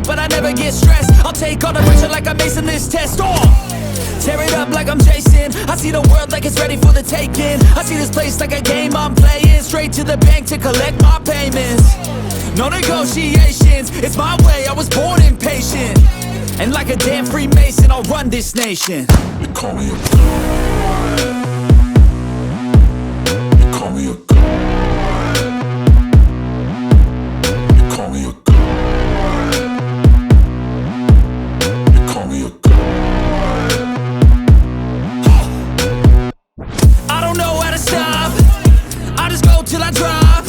but I never get stressed. I'll take all the pressure like I'm acing this test. Tear it up like I'm Jason. I see the world like it's ready for the taking. I see this place like a game I'm playing. Straight to the bank to collect my payments. No negotiations, it's my way, I was born impatient. And like a damn Freemason, I'll run this nation. You call me a god. You call me a god. You call me a god. You call me a god. I don't know how to stop, I just go till I drop.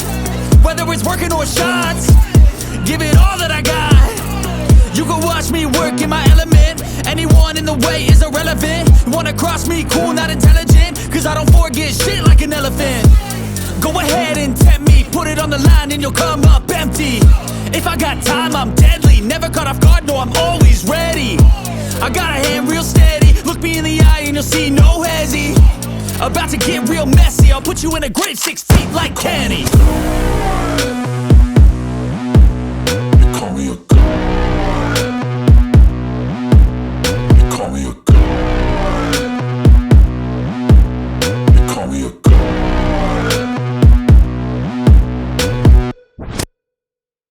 Whether it's working or shots, give it all that I got. You can watch me work in my element. Anyone in the way is irrelevant. You wanna cross me, cool, not intelligent, cause I don't forget shit like an elephant. Go ahead and tempt me, put it on the line and you'll come up empty. If I got time, I'm deadly. Never caught off guard, no, I'm always ready. I got a hand real steady. Look me in the eye and you'll see no hezzy. About to get real messy, I'll put you in a grid 6 feet like Kenny.